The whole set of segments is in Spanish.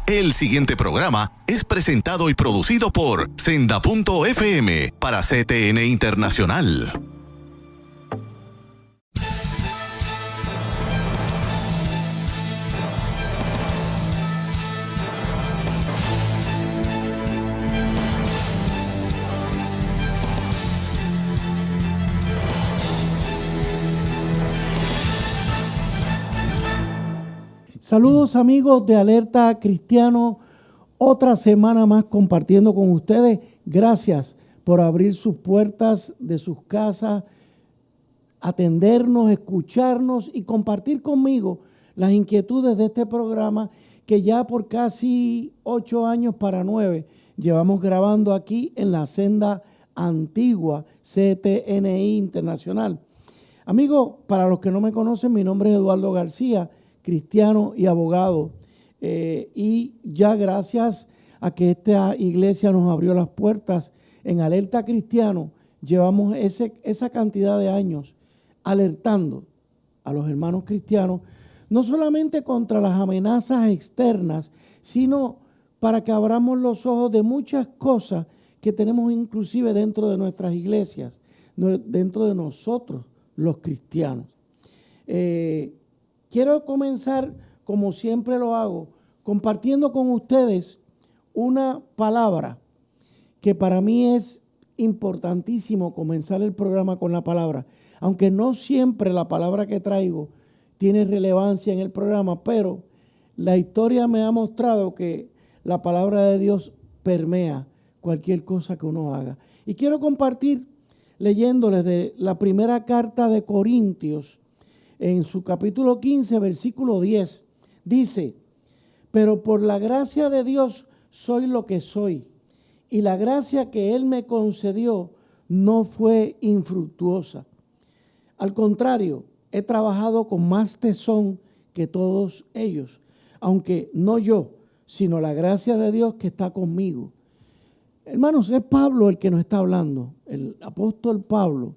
El siguiente programa es presentado y producido por Senda.fm para CTN Internacional. Saludos amigos de Alerta Cristiano, otra semana más compartiendo con ustedes. Gracias por abrir sus puertas de sus casas, atendernos, escucharnos y compartir conmigo las inquietudes de este programa que ya por casi 8 años para 9 llevamos grabando aquí en la senda antigua CTNI Internacional. Amigos, para los que no me conocen, mi nombre es Eduardo García, cristiano y abogado, y ya gracias a que esta iglesia nos abrió las puertas en Alerta Cristiano, llevamos esa cantidad de años alertando a los hermanos cristianos, no solamente contra las amenazas externas, sino para que abramos los ojos de muchas cosas que tenemos inclusive dentro de nuestras iglesias, dentro de nosotros los cristianos. Quiero comenzar, como siempre lo hago, compartiendo con ustedes una palabra que para mí es importantísimo comenzar el programa con la palabra, aunque no siempre la palabra que traigo tiene relevancia en el programa, pero la historia me ha mostrado que la palabra de Dios permea cualquier cosa que uno haga. Y quiero compartir leyéndoles de la primera carta de Corintios, en su capítulo 15, versículo 10, dice: pero por la gracia de Dios soy lo que soy, y la gracia que Él me concedió no fue infructuosa. Al contrario, he trabajado con más tesón que todos ellos, aunque no yo, sino la gracia de Dios que está conmigo. Hermanos, es Pablo el que nos está hablando, el apóstol Pablo,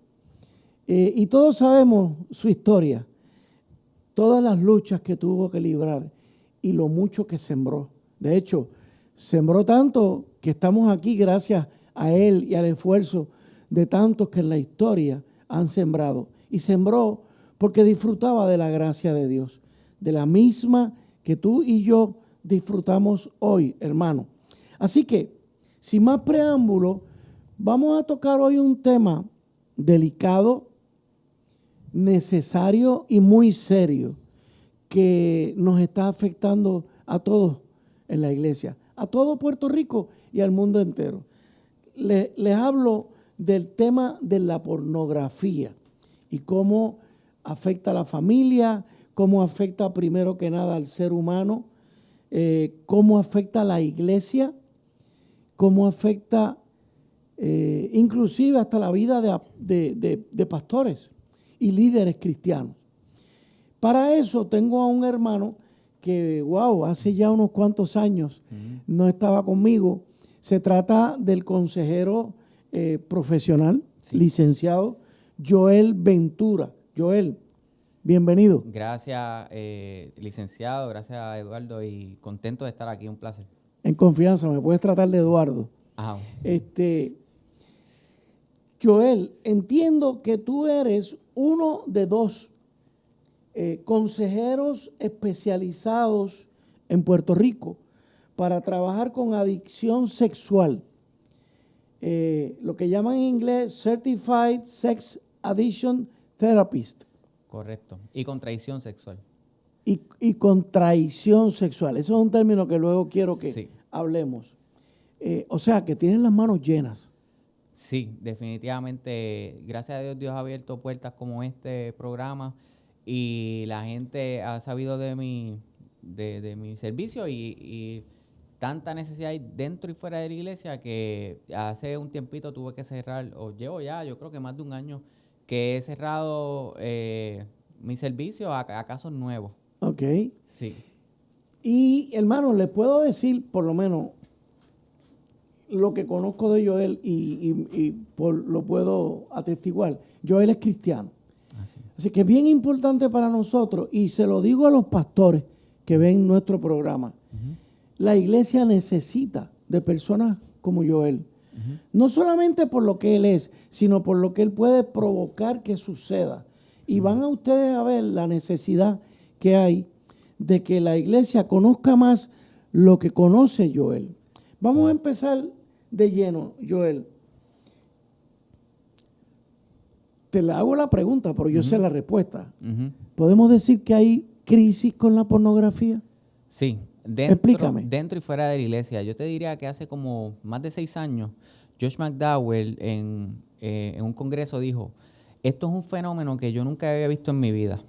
y todos sabemos su historia. Todas las luchas que tuvo que librar y lo mucho que sembró. De hecho, sembró tanto que estamos aquí gracias a él y al esfuerzo de tantos que en la historia han sembrado. Y sembró porque disfrutaba de la gracia de Dios, de la misma que tú y yo disfrutamos hoy, hermano. Así que, sin más preámbulo, vamos a tocar hoy un tema delicado, necesario y muy serio que nos está afectando a todos en la iglesia, a todo Puerto Rico y al mundo entero. Les hablo del tema de la pornografía y cómo afecta a la familia, cómo afecta primero que nada al ser humano, cómo afecta a la iglesia, cómo afecta inclusive hasta la vida de pastores y líderes cristianos. Para eso tengo a un hermano que, hace ya unos cuantos años no estaba conmigo. Se trata del consejero profesional, licenciado Joel Ventura. Joel, bienvenido. Gracias, licenciado, gracias Eduardo, y contento de estar aquí, un placer. En confianza, me puedes tratar de Eduardo. Ajá. Joel, entiendo que tú eres uno de 2 consejeros especializados en Puerto Rico para trabajar con adicción sexual. Lo que llaman en inglés Certified Sex Addiction Therapist. Correcto. Y con traición sexual. Y con traición sexual. Eso es un término que luego quiero que hablemos. O sea, que tienen las manos llenas. Sí, definitivamente. Gracias a Dios, Dios ha abierto puertas como este programa y la gente ha sabido de mi servicio y tanta necesidad hay dentro y fuera de la iglesia que hace un tiempito tuve que cerrar, o llevo ya, yo creo que más de un año, que he cerrado mi servicio a casos nuevos. Ok. Sí. Y, hermano, les puedo decir, por lo menos, lo que conozco de Joel y lo puedo atestiguar. Joel es cristiano. Así que es bien importante para nosotros, y se lo digo a los pastores, que ven nuestro programa. La iglesia necesita de personas como Joel. No solamente por lo que él es, sino por lo que él puede provocar que suceda. Y van a ustedes a ver la necesidad que hay de que la iglesia conozca más lo que conoce Joel. Vamos a empezar de lleno, Joel. Te le hago la pregunta, pero yo sé la respuesta. ¿Podemos decir que hay crisis con la pornografía? Sí. Explícame. Dentro y fuera de la iglesia. Yo te diría que hace como más de 6 años, Josh McDowell en un congreso dijo, esto es un fenómeno que yo nunca había visto en mi vida,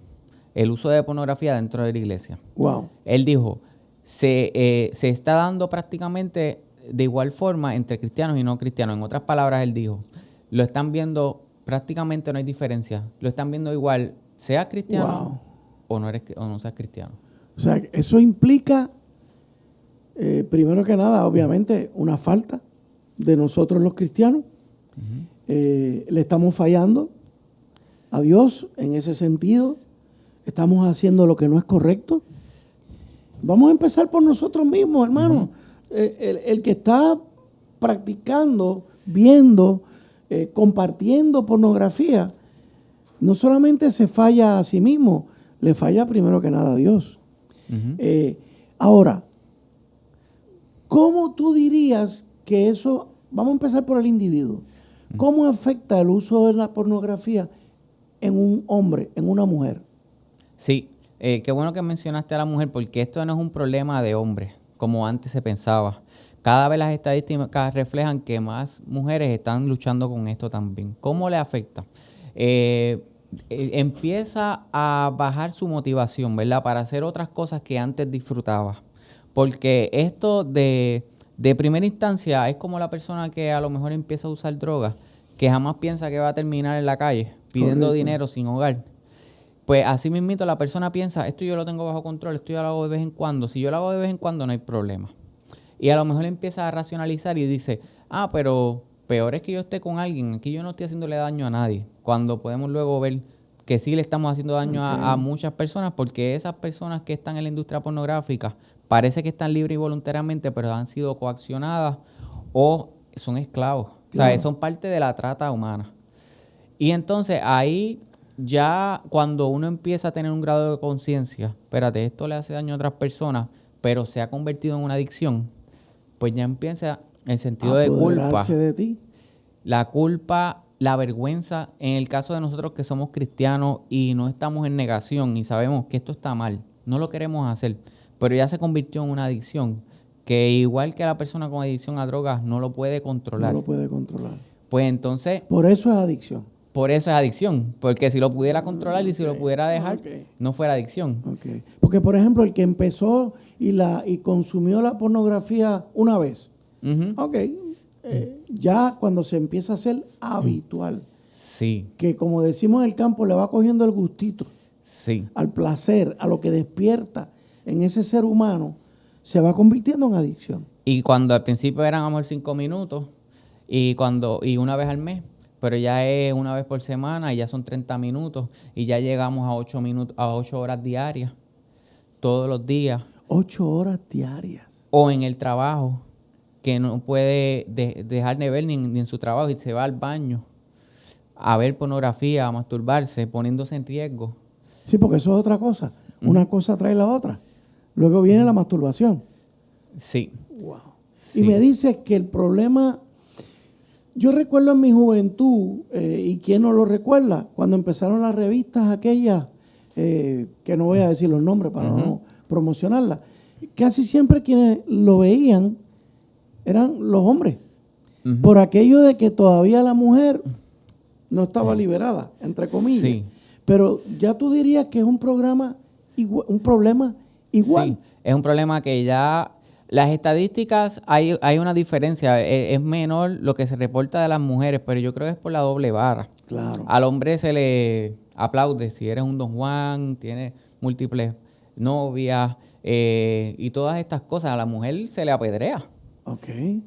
el uso de pornografía dentro de la iglesia. Wow. Él dijo, se está dando prácticamente de igual forma entre cristianos y no cristianos. En otras palabras, él dijo, lo están viendo, prácticamente no hay diferencia, lo están viendo igual, seas cristiano o no seas cristiano. O sea, eso implica, primero que nada, obviamente, una falta de nosotros los cristianos. Le estamos fallando a Dios en ese sentido. Estamos haciendo lo que no es correcto. Vamos a empezar por nosotros mismos, hermano. El que está practicando, viendo, compartiendo pornografía, no solamente se falla a sí mismo, le falla primero que nada a Dios. Ahora, ¿cómo tú dirías que eso, vamos a empezar por el individuo, cómo afecta el uso de la pornografía en un hombre, en una mujer? Sí, qué bueno que mencionaste a la mujer, porque esto no es un problema de hombres, como antes se pensaba. Cada vez las estadísticas reflejan que más mujeres están luchando con esto también. ¿Cómo le afecta? Empieza a bajar su motivación, ¿verdad? Para hacer otras cosas que antes disfrutaba. Porque esto de primera instancia es como la persona que a lo mejor empieza a usar drogas, que jamás piensa que va a terminar en la calle pidiendo dinero sin hogar. Pues así mismito la persona piensa, esto yo lo tengo bajo control, esto yo lo hago de vez en cuando. Si yo lo hago de vez en cuando no hay problema. Y a lo mejor empieza a racionalizar y dice, pero peor es que yo esté con alguien, aquí yo no estoy haciéndole daño a nadie. Cuando podemos luego ver que sí le estamos haciendo daño a muchas personas, porque esas personas que están en la industria pornográfica parece que están libres y voluntariamente, pero han sido coaccionadas o son esclavos. Claro. O sea, son parte de la trata humana. Y entonces ahí ya cuando uno empieza a tener un grado de conciencia, espérate, esto le hace daño a otras personas, pero se ha convertido en una adicción, pues ya empieza el sentido de culpa. De ti. La culpa, la vergüenza, en el caso de nosotros que somos cristianos y no estamos en negación y sabemos que esto está mal, no lo queremos hacer, pero ya se convirtió en una adicción, que igual que la persona con adicción a drogas no lo puede controlar. No lo puede controlar. Pues entonces... Por eso es adicción. Por eso es adicción, porque si lo pudiera controlar y si lo pudiera dejar, no fuera adicción. Porque, por ejemplo, el que empezó y consumió la pornografía una vez, ya cuando se empieza a hacer habitual, que como decimos en el campo, le va cogiendo el gustito, al placer, a lo que despierta en ese ser humano, se va convirtiendo en adicción. Y cuando al principio eran, a lo mejor, 5 minutos, y una vez al mes, pero ya es una vez por semana y ya son 30 minutos y ya llegamos a 8 horas diarias, todos los días. 8 horas diarias. O en el trabajo, que no puede dejar de ver ni en su trabajo y se va al baño a ver pornografía, a masturbarse, poniéndose en riesgo. Sí, porque eso es otra cosa. Una cosa trae la otra. Luego viene la masturbación. Sí. Wow. Sí. Y me dices que el problema... Yo recuerdo en mi juventud, y quién no lo recuerda, cuando empezaron las revistas aquellas, que no voy a decir los nombres para no promocionarlas, casi siempre quienes lo veían eran los hombres, por aquello de que todavía la mujer no estaba liberada, entre comillas. Sí. Pero ya tú dirías que es un problema igual. Sí, es un problema que ya... Las estadísticas, hay una diferencia, es menor lo que se reporta de las mujeres, pero yo creo que es por la doble vara. Claro. Al hombre se le aplaude si eres un Don Juan, tienes múltiples novias y todas estas cosas. A la mujer se le apedrea.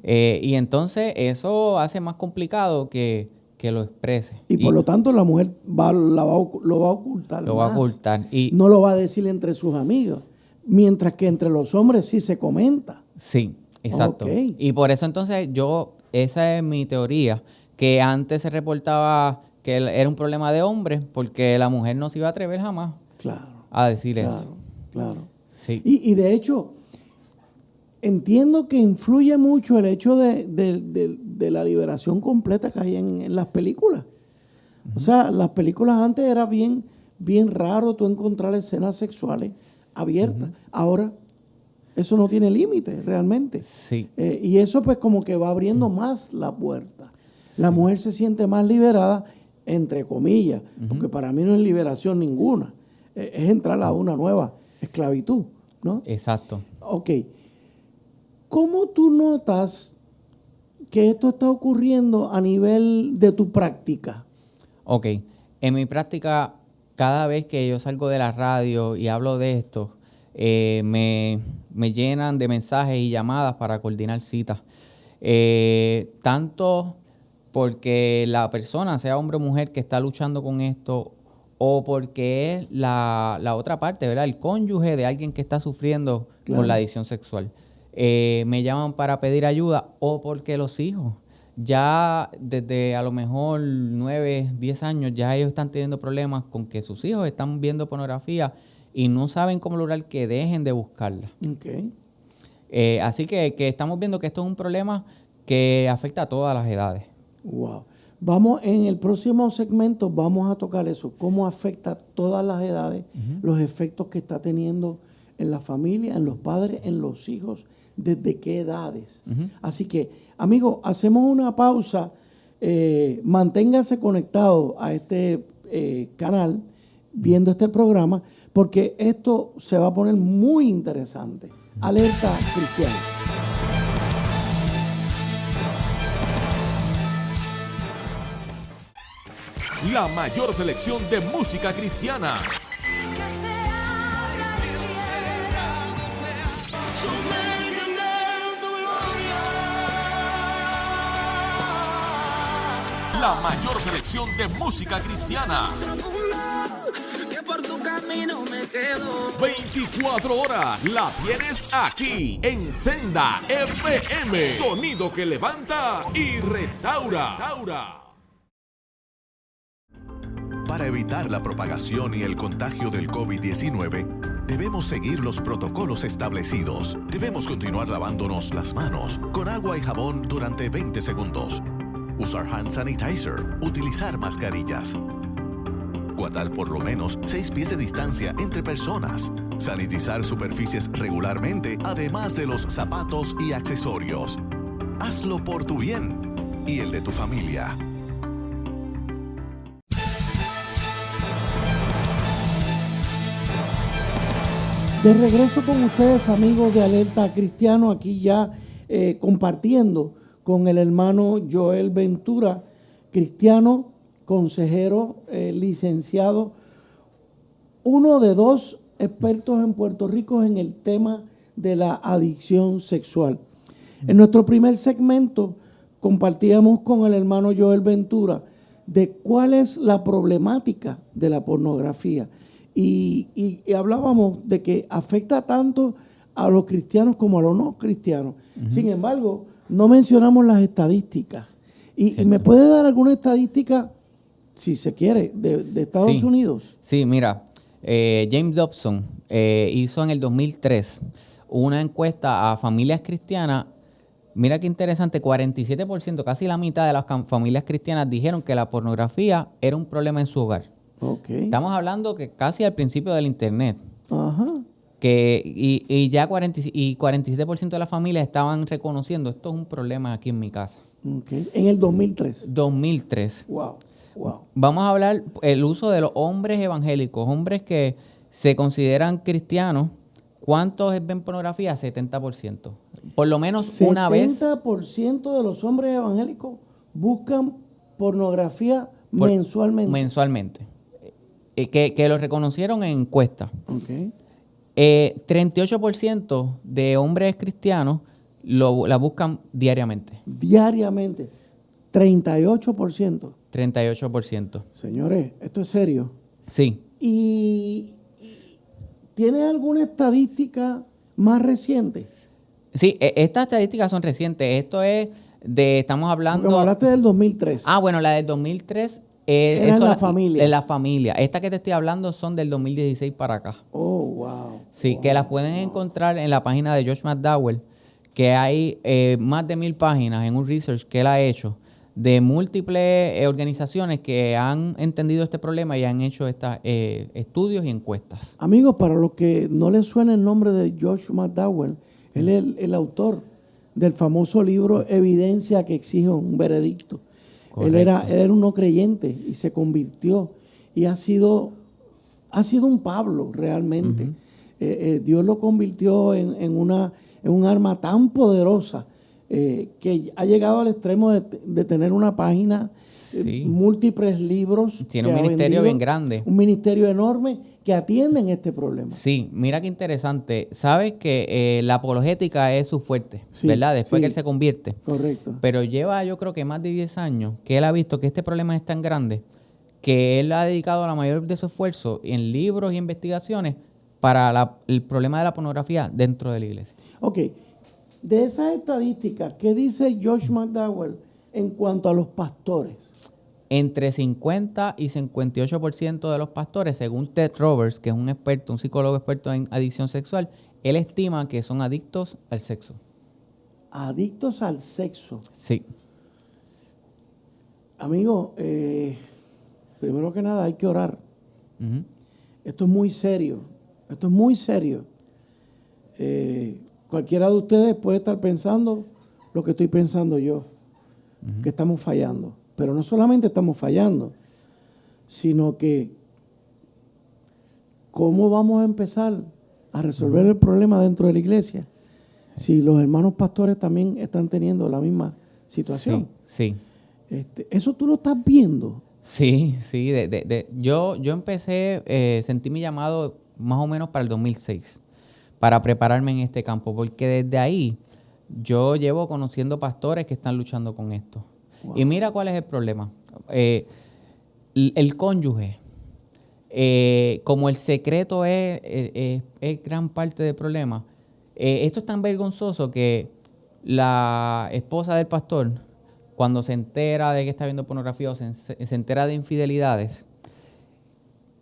Y entonces eso hace más complicado que lo exprese. Y por lo tanto la mujer lo va a ocultar. Lo va a ocultar. No lo va a decir entre sus amigos. mientras que entre los hombres sí se comenta. Sí, exacto. Ok. Y por eso entonces esa es mi teoría, que antes se reportaba que era un problema de hombres porque la mujer no se iba a atrever jamás Claro, a decir eso. claro, claro. Sí. Y de hecho, entiendo que influye mucho el hecho de la liberación completa que hay en las películas. O sea, las películas antes era bien raro tú encontrar escenas sexuales abiertas. Ahora, eso no tiene límite realmente. Sí. Y eso pues como que va abriendo más la puerta. La mujer se siente más liberada, entre comillas, porque para mí no es liberación ninguna. Es entrar a una nueva esclavitud, ¿no? Exacto. Ok. ¿Cómo tú notas que esto está ocurriendo a nivel de tu práctica? Ok. En mi práctica, cada vez que yo salgo de la radio y hablo de esto, me llenan de mensajes y llamadas para coordinar citas. Tanto porque la persona, sea hombre o mujer, que está luchando con esto, o porque es la otra parte, ¿verdad? El cónyuge de alguien que está sufriendo con la adicción sexual. Me llaman para pedir ayuda, o porque los hijos, ya desde a lo mejor 9, 10 años, ya ellos están teniendo problemas con que sus hijos están viendo pornografía y no saben cómo lograr que dejen de buscarla. Okay. Así que estamos viendo que esto es un problema que afecta a todas las edades. Wow. Vamos, en el próximo segmento vamos a tocar eso, cómo afecta a todas las edades, los efectos que está teniendo en la familia, en los padres, en los hijos, desde qué edades. Así que, amigos, hacemos una pausa, manténgase conectado a este canal, viendo este programa, porque esto se va a poner muy interesante. Alerta Cristiana. La mayor selección de música cristiana. La mayor selección de música cristiana. 24 horas la tienes aquí en Senda FM. Sonido que levanta y restaura. Para evitar la propagación y el contagio del COVID-19, debemos seguir los protocolos establecidos. Debemos continuar lavándonos las manos con agua y jabón durante 20 segundos. Usar hand sanitizer, utilizar mascarillas. Guardar por lo menos 6 pies de distancia entre personas. Sanitizar superficies regularmente, además de los zapatos y accesorios. Hazlo por tu bien y el de tu familia. De regreso con ustedes, amigos de Alerta Cristiano, aquí ya compartiendo con el hermano Joel Ventura, cristiano, consejero, licenciado, uno de 2 expertos en Puerto Rico en el tema de la adicción sexual. En nuestro primer segmento compartíamos con el hermano Joel Ventura de cuál es la problemática de la pornografía. Y hablábamos de que afecta tanto a los cristianos como a los no cristianos. Sin embargo, no mencionamos las estadísticas. ¿Y me puede dar alguna estadística, si se quiere, de Estados Unidos? Sí, mira, James Dobson hizo en el 2003 una encuesta a familias cristianas. Mira qué interesante, 47%, casi la mitad de las familias cristianas dijeron que la pornografía era un problema en su hogar. Okay. Estamos hablando que casi al principio del Internet. Ajá. Y ya 47% de las familias estaban reconociendo esto es un problema aquí en mi casa. Okay. En el 2003. 2003. Wow. Vamos a hablar el uso de los hombres evangélicos, hombres que se consideran cristianos. ¿Cuántos ven pornografía? 70%. Por lo menos una vez. 70% de los hombres evangélicos buscan pornografía mensualmente. Mensualmente. Que lo reconocieron en encuestas. Okay. 38% de hombres cristianos la buscan diariamente. Diariamente. 38%. 38%. Señores, esto es serio. Sí. Y ¿Tienes alguna estadística más reciente? Sí, estas estadísticas son recientes. Esto es estamos hablando... Porque me hablaste del 2003. Ah, bueno, la del 2003... Era en las familias. De la familia. Estas que te estoy hablando son del 2016 para acá. Oh, wow. Sí, wow, que las pueden encontrar en la página de Josh McDowell, que hay más de 1000 páginas en un research que él ha hecho de múltiples organizaciones que han entendido este problema y han hecho estos estudios y encuestas. Amigos, para los que no les suena el nombre de Josh McDowell, él es el autor del famoso libro Evidencia que exige un veredicto. Él era un no creyente y se convirtió y ha sido un Pablo realmente. Dios lo convirtió en un arma tan poderosa que ha llegado al extremo de tener una página, múltiples libros. Tiene un ministerio bien grande. Un ministerio enorme que atienden este problema. Sí, mira qué interesante. Sabes que la apologética es su fuerte, ¿verdad? Después que él se convierte. Correcto. Pero lleva, yo creo que más de 10 años que él ha visto que este problema es tan grande que él ha dedicado la mayor de su esfuerzo en libros y investigaciones para el problema de la pornografía dentro de la iglesia. Ok. De esas estadísticas, ¿qué dice Josh McDowell en cuanto a los pastores? Entre 50 y 58% de los pastores, según Ted Roberts, que es un experto, un psicólogo experto en adicción sexual, él estima que son adictos al sexo. Adictos al sexo. Sí. Amigo, primero que nada hay que orar. Uh-huh. Esto es muy serio. Esto es muy serio. Cualquiera de ustedes puede estar pensando lo que estoy pensando yo, que estamos fallando. Pero no solamente estamos fallando, sino que ¿cómo vamos a empezar a resolver el problema dentro de la iglesia si los hermanos pastores también están teniendo la misma situación? Sí. ¿Eso tú lo estás viendo? Sí. Yo empecé, sentí mi llamado más o menos para el 2006, para prepararme en este campo, porque desde ahí yo llevo conociendo pastores que están luchando con esto. Wow. Y mira cuál es el problema. El cónyuge, como el secreto es gran parte del problema, esto es tan vergonzoso que la esposa del pastor, cuando se entera de que está viendo pornografía o se entera de infidelidades,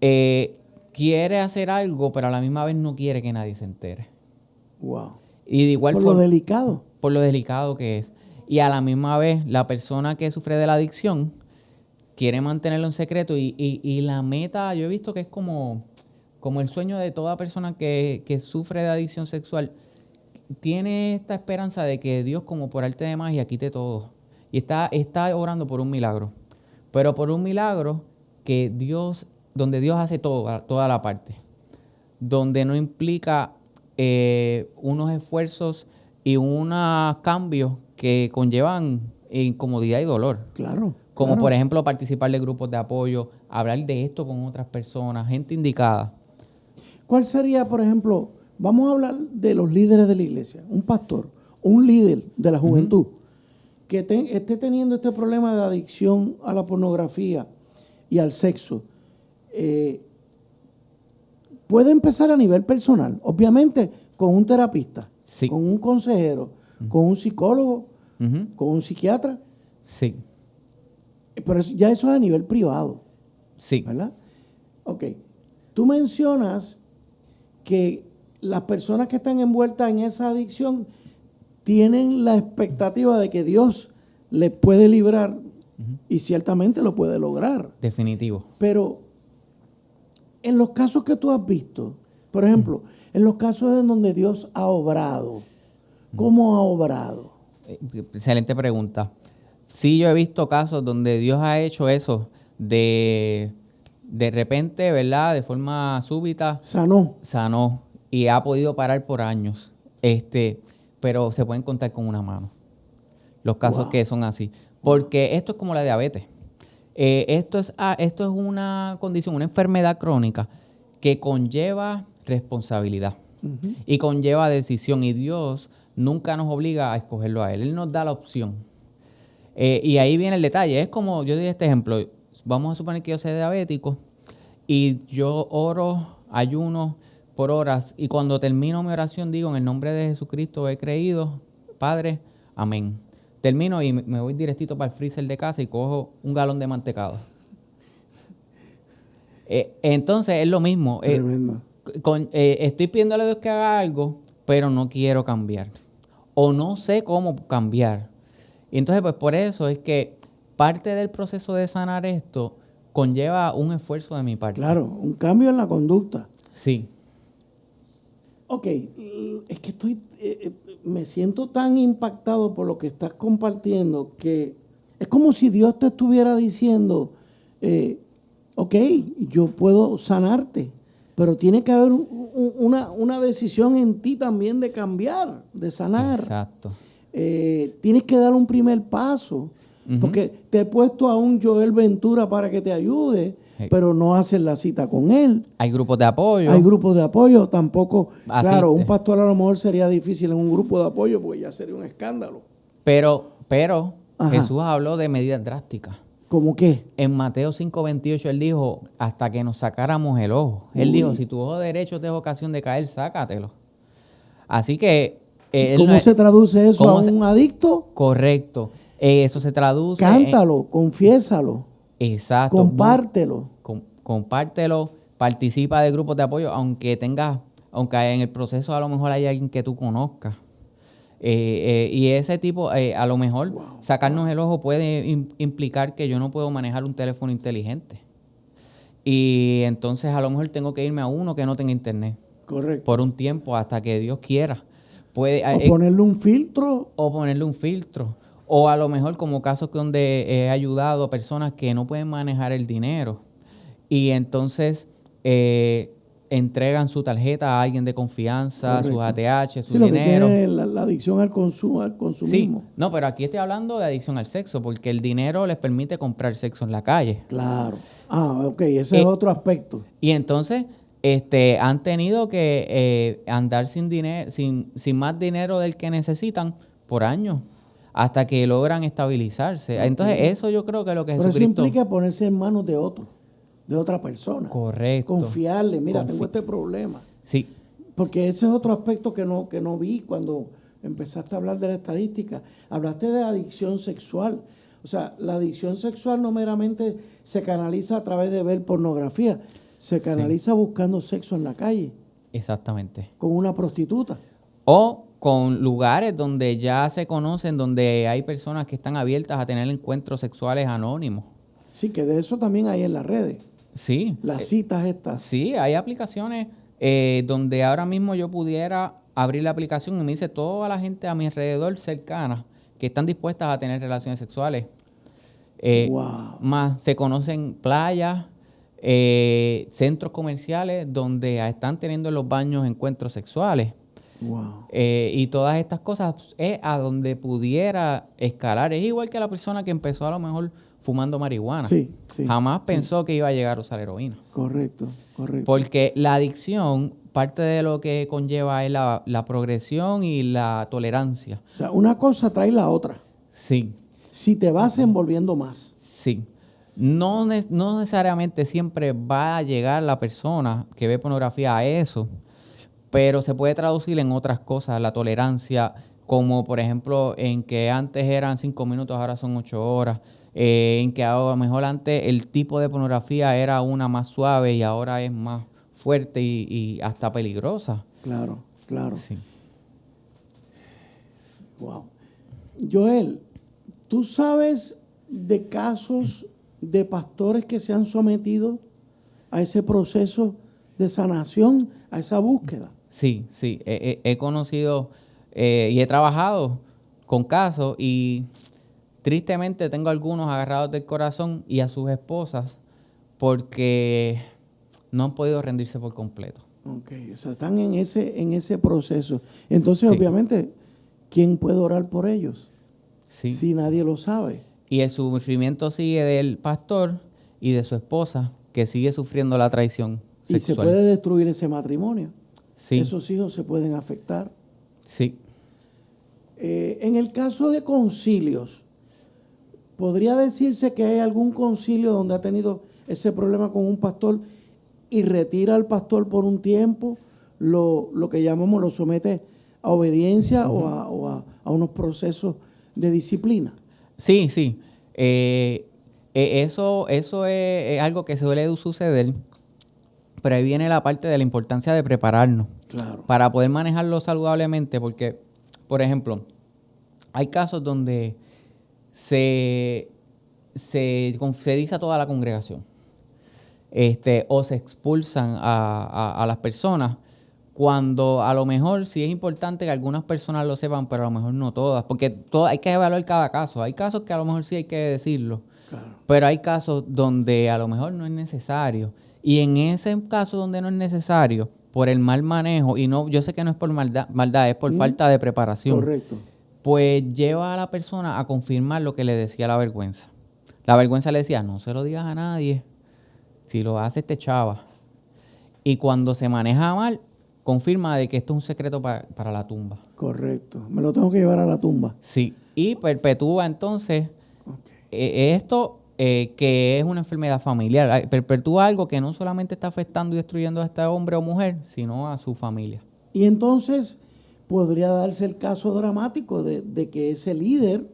quiere hacer algo, pero a la misma vez no quiere que nadie se entere. Wow. Y de igual forma, lo delicado. Por lo delicado que es. Y a la misma vez, la persona que sufre de la adicción quiere mantenerlo en secreto y la meta, yo he visto que es como el sueño de toda persona que sufre de adicción sexual, tiene esta esperanza de que Dios, como por arte de magia, quite todo. Y está orando por un milagro. Pero por un milagro que donde Dios hace toda la parte. Donde no implica unos esfuerzos y unos cambios que conllevan incomodidad y dolor. Claro. Como por ejemplo participar de grupos de apoyo, hablar de esto con otras personas, gente indicada. ¿Cuál sería, por ejemplo, vamos a hablar de los líderes de la iglesia, un pastor, un líder de la juventud, que esté teniendo este problema de adicción a la pornografía y al sexo? Puede empezar a nivel personal, obviamente con un terapista, con un consejero, con un psicólogo, con un psiquiatra. Sí. Pero ya eso es a nivel privado. Sí. ¿Verdad? Ok. Tú mencionas que las personas que están envueltas en esa adicción tienen la expectativa de que Dios les puede librar y ciertamente lo puede lograr. Definitivo. Pero en los casos que tú has visto, por ejemplo, en los casos en donde Dios ha obrado, ¿cómo ha obrado? Excelente pregunta. Sí, yo he visto casos donde Dios ha hecho eso de repente, ¿verdad? De forma súbita. Sanó y ha podido parar por años. Pero se pueden contar con una mano. Los casos que son así. Porque esto es como la diabetes. Esto es una condición, una enfermedad crónica que conlleva responsabilidad y conlleva decisión. Y Dios nunca nos obliga a escogerlo a Él. Él nos da la opción. Y ahí viene el detalle. Es como, yo di este ejemplo. Vamos a suponer que yo soy diabético y yo oro, ayuno por horas y cuando termino mi oración digo, en el nombre de Jesucristo he creído, Padre, amén. Termino y me voy directito para el freezer de casa y cojo un galón de mantecado. Entonces es lo mismo. Tremendo. Estoy pidiéndole a Dios que haga algo, pero no quiero cambiar. O no sé cómo cambiar. Y entonces, pues por eso es que parte del proceso de sanar esto conlleva un esfuerzo de mi parte. Claro, un cambio en la conducta. Sí. Ok, es que me siento tan impactado por lo que estás compartiendo que es como si Dios te estuviera diciendo, ok, yo puedo sanarte, pero tiene que haber una decisión en ti también de cambiar, de sanar. Exacto. Tienes que dar un primer paso, porque te he puesto a un Joel Ventura para que te ayude, pero no haces la cita con él. Hay grupos de apoyo. Hay grupos de apoyo, tampoco. Asiste. Claro, un pastor a lo mejor sería difícil en un grupo de apoyo porque ya sería un escándalo. Pero Ajá. Jesús habló de medidas drásticas. ¿Cómo qué? En Mateo 5:28 él dijo, hasta que nos sacáramos el ojo. Él dijo, si tu ojo derecho te es ocasión de caer, sácatelo. Así que... ¿Cómo se traduce eso a un adicto? Correcto. Eso se traduce... Cántalo, confiésalo. Exacto. Compártelo. Compártelo, participa de grupos de apoyo, aunque en el proceso a lo mejor hay alguien que tú conozcas. Y ese tipo, a lo mejor sacarnos el ojo puede implicar que yo no puedo manejar un teléfono inteligente. Y entonces a lo mejor tengo que irme a uno que no tenga internet. Correcto. Por un tiempo, hasta que Dios quiera. O ponerle un filtro. O a lo mejor como casos donde he ayudado a personas que no pueden manejar el dinero. Y entonces entregan su tarjeta a alguien de confianza, Correcto. sus ATH, su lo dinero. Que tiene la adicción al consumismo. Sí, no, pero aquí estoy hablando de adicción al sexo, porque el dinero les permite comprar sexo en la calle. Claro. Ok, ese es otro aspecto. Y entonces han tenido que andar sin dinero, sin más dinero del que necesitan por años, hasta que logran estabilizarse. Okay. Entonces, eso yo creo que es lo que Jesucristo... Pero eso implica ponerse en manos de otro, de otra persona. Correcto. Confiarle, mira, tengo este problema. Sí. Porque ese es otro aspecto que no vi cuando empezaste a hablar de la estadística. Hablaste de adicción sexual. O sea, la adicción sexual no meramente se canaliza a través de ver pornografía, se canaliza buscando sexo en la calle. Exactamente. Con una prostituta. O con lugares donde ya se conocen, donde hay personas que están abiertas a tener encuentros sexuales anónimos. Sí, que de eso también hay en las redes. Sí. Las citas estas. Sí, hay aplicaciones donde ahora mismo yo pudiera abrir la aplicación y me dice toda la gente a mi alrededor cercana que están dispuestas a tener relaciones sexuales. Wow. Más se conocen playas, centros comerciales donde están teniendo en los baños encuentros sexuales. Wow. Y todas estas cosas es a donde pudiera escalar. Es igual que la persona que empezó a lo mejor fumando marihuana. Sí. Jamás pensó que iba a llegar a usar heroína. Correcto. Porque la adicción, parte de lo que conlleva es la progresión y la tolerancia. O sea, una cosa trae la otra. Sí. Si te vas envolviendo más. Sí. No necesariamente siempre va a llegar la persona que ve pornografía a eso, pero se puede traducir en otras cosas, la tolerancia, como por ejemplo en que antes eran 5 minutos, ahora son 8 horas, en que a lo mejor antes el tipo de pornografía era una más suave y ahora es más fuerte y hasta peligrosa. Claro. Sí. Wow. Joel, ¿tú sabes de casos de pastores que se han sometido a ese proceso de sanación, a esa búsqueda? Sí. He conocido y he trabajado con casos y tristemente tengo algunos agarrados del corazón y a sus esposas porque no han podido rendirse por completo. Ok, o sea, están en ese proceso. Entonces, Sí. obviamente, ¿quién puede orar por ellos? Sí. Si nadie lo sabe. Y el sufrimiento sigue del pastor y de su esposa que sigue sufriendo la traición sexual. Y se puede destruir ese matrimonio. Sí. Esos hijos se pueden afectar. Sí. En el caso de concilios, ¿podría decirse que hay algún concilio donde ha tenido ese problema con un pastor y retira al pastor por un tiempo lo que llamamos, lo somete a obediencia o a unos procesos de disciplina. Sí. Eso es algo que suele suceder, pero ahí viene la parte de la importancia de prepararnos. Claro. Para poder manejarlo saludablemente, porque, por ejemplo, hay casos donde se dice a toda la congregación, o se expulsan a las personas, cuando a lo mejor sí es importante que algunas personas lo sepan, pero a lo mejor no todas, porque hay que evaluar cada caso. Hay casos que a lo mejor sí hay que decirlo, claro, pero hay casos donde a lo mejor no es necesario. Y en ese caso donde no es necesario, por el mal manejo, y no, yo sé que no es por maldad, es por falta de preparación. Correcto. Pues lleva a la persona a confirmar lo que le decía la vergüenza. La vergüenza le decía, no se lo digas a nadie, si lo haces te chava. Y cuando se maneja mal, confirma de que esto es un secreto para la tumba. Correcto, me lo tengo que llevar a la tumba. Sí, y perpetúa entonces esto que es una enfermedad familiar. Perpetúa algo que no solamente está afectando y destruyendo a este hombre o mujer, sino a su familia. Y entonces podría darse el caso dramático de que ese líder,